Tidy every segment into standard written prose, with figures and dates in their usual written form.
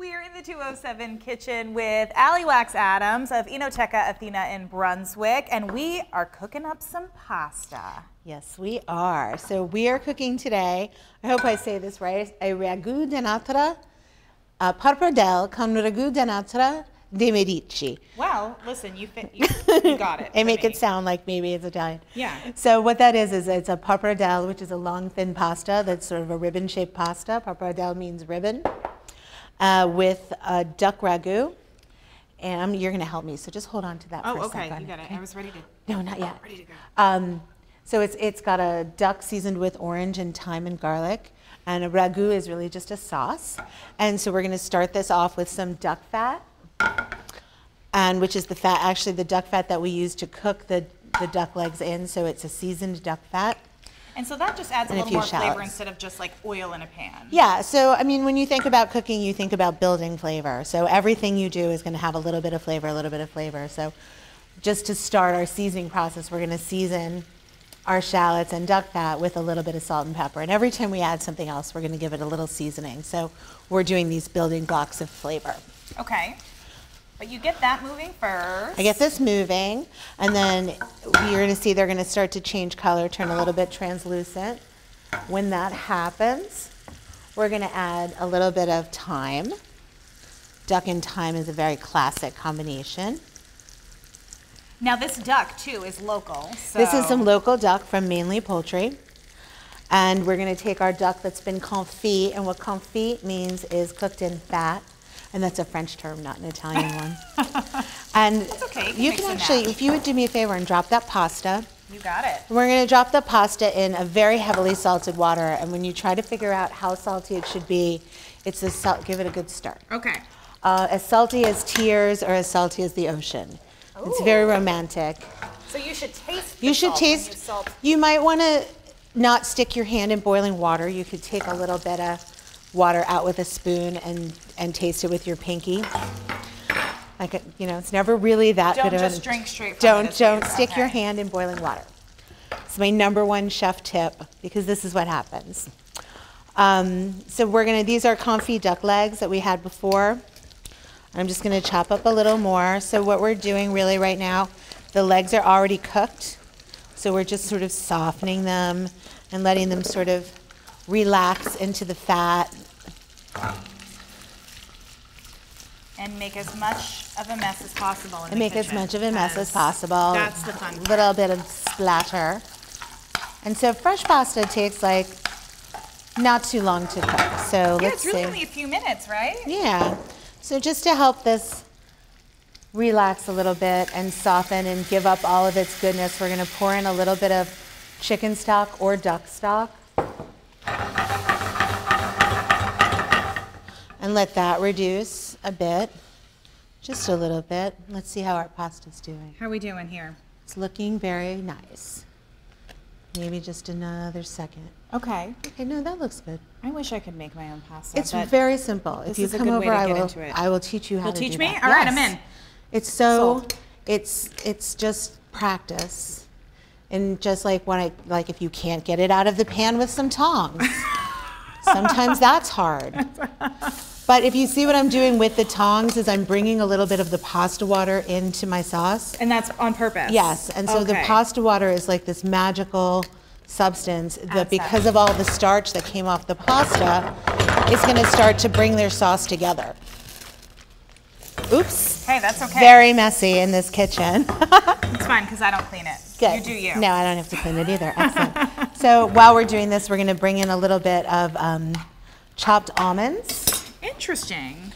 We're in the 207 kitchen with Allie Wax Adams of Enoteca Athena in Brunswick, and we are cooking up some pasta. Yes, we are. So we are cooking today, I hope I say this right, a ragu de nata, Papparadelle con ragu de nata de Medici. Well, listen, you got it. I make it sound like maybe it's Italian. Yeah. So what that is it's a papparadelle, which is a long, thin pasta that's sort of a ribbon-shaped pasta. Papparadelle means ribbon. With a duck ragu, and you're going to help me, so just hold on to that for a second. Oh, okay, you got it. I was ready to. No, not yet. Ready to go. So it's got a duck seasoned with orange and thyme and garlic, and a ragu is really just a sauce. And so we're going to start this off with some duck fat, and which is the fat, actually the duck fat that we use to cook the duck legs in. So it's a seasoned duck fat. And so that just adds a little more flavor instead of just like oil in a pan. Yeah, so I mean, when you think about cooking, you think about building flavor. So everything you do is going to have a little bit of flavor, a little bit of flavor. So just to start our seasoning process, we're going to season our shallots and duck fat with a little bit of salt and pepper. And every time we add something else, we're going to give it a little seasoning. So we're doing these building blocks of flavor. Okay. But you get that moving first. I get this moving, and then you're going to see they're going to start to change color, turn a little bit translucent. When that happens, we're going to add a little bit of thyme. Duck and thyme is a very classic combination. Now this duck, too, is local. So. This is some local duck from Mainly Poultry. And we're going to take our duck that's been confit, and what confit means is cooked in fat. And that's a French term, not an Italian one. And it's okay. You can actually, if you would do me a favor and drop that pasta. You got it. We're going to drop the pasta in a very heavily salted water. And when you try to figure out how salty it should be, it's a give it a good start. Okay. As salty as tears or as salty as the ocean. Ooh. It's very romantic. So you should taste. You should taste. You might want to not stick your hand in boiling water. You could take a little bit of water out with a spoon and taste it with your pinky. Like, you know, it's never really that good of Don't just drink straight from it. Don't stick your hand in boiling water. It's my #1 chef tip, because this is what happens. So these are confit duck legs that we had before. I'm just gonna chop up a little more. So what we're doing really right now, the legs are already cooked. So we're just sort of softening them and letting them sort of relax into the fat. And make as much of a mess as possible in the make kitchen, as much of a mess as possible. That's the fun part. A little bit of splatter. And so fresh pasta takes like not too long to cook. So it's really only a few minutes, right? Yeah. So just to help this relax a little bit and soften and give up all of its goodness, we're going to pour in a little bit of chicken stock or duck stock. And let that reduce a bit, just a little bit. Let's see how our pasta's doing. How are we doing here? It's looking very nice. Maybe just another second. Okay. Okay, no, that looks good. I wish I could make my own pasta. It's very simple. If you come over, I will teach you how to do that. You'll teach me? All right, I'm in. It's so, it's just practice. And just like if you can't get it out of the pan with some tongs. Sometimes that's hard. But if you see what I'm doing with the tongs is I'm bringing a little bit of the pasta water into my sauce. And that's on purpose? Yes, and so the pasta water is like this magical substance that because of all the starch that came off the pasta, it's going to start to bring their sauce together. Oops. Hey, that's okay. Very messy in this kitchen. It's fine because I don't clean it. Good. You do you. No, I don't have to clean it either. Excellent. So while we're doing this, we're going to bring in a little bit of chopped almonds. Interesting.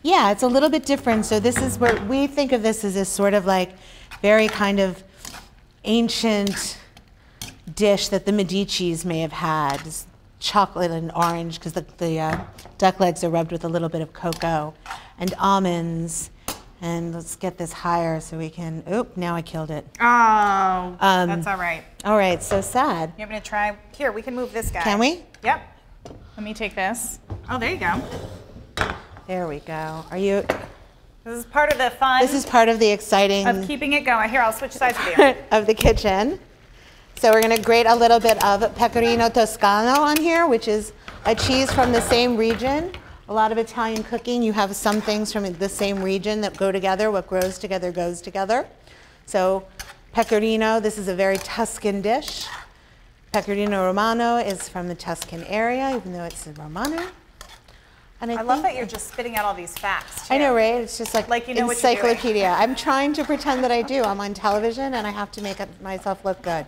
Yeah, it's a little bit different. So this is where we think of this as this sort of like very kind of ancient dish that the Medicis may have had. It's chocolate and orange because the duck legs are rubbed with a little bit of cocoa and almonds. And let's get this higher so we can, now I killed it. Oh, that's all right. All right, so sad. You want me to try? Here, we can move this guy. Can we? Yep. Let me take this. Oh, there you go. There we go. Are you? This is part of the fun. This is part of the exciting. Of keeping it going. Here, I'll switch sides with you. Of the kitchen. So we're going to grate a little bit of pecorino toscano on here, which is a cheese from the same region A lot of Italian cooking, you have some things from the same region that go together. What grows together goes together. So pecorino, this is a very Tuscan dish. Pecorino Romano is from the Tuscan area, even though it's in Romano. And I love that you're just spitting out all these facts, too. I know, right? It's just like you know what you're doing. encyclopedia. I'm trying to pretend that I do. I'm on television, and I have to make myself look good.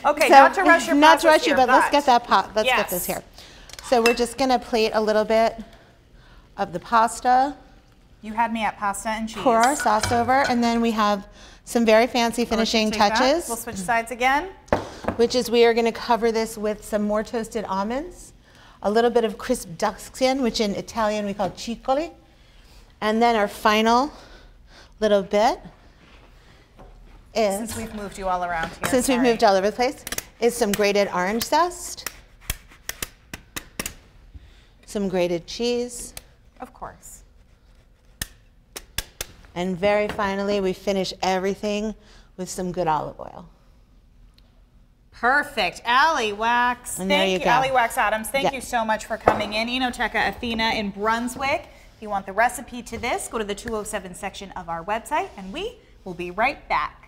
Okay, So, not to rush your not to process rush you, here, but let's get that pot. Let's yes. get this here. So we're just going to plate a little bit of the pasta. You had me at pasta and cheese. Pour our sauce over, and then we have some very fancy finishing touches. We'll switch sides again. Which is we are going to cover this with some more toasted almonds, a little bit of crisp duck skin, which in Italian we call ciccoli, and then our final little bit is, since we've moved you all around here. Since we've moved all over the place, is some grated orange zest, some grated cheese. Of course. And very finally, we finish everything with some good olive oil. Perfect. Allie Wax. And Thank you, go. Allie Wax Adams. Thank you so much for coming in. Enoteca Athena in Brunswick. If you want the recipe to this, go to the 207 section of our website, and we will be right back.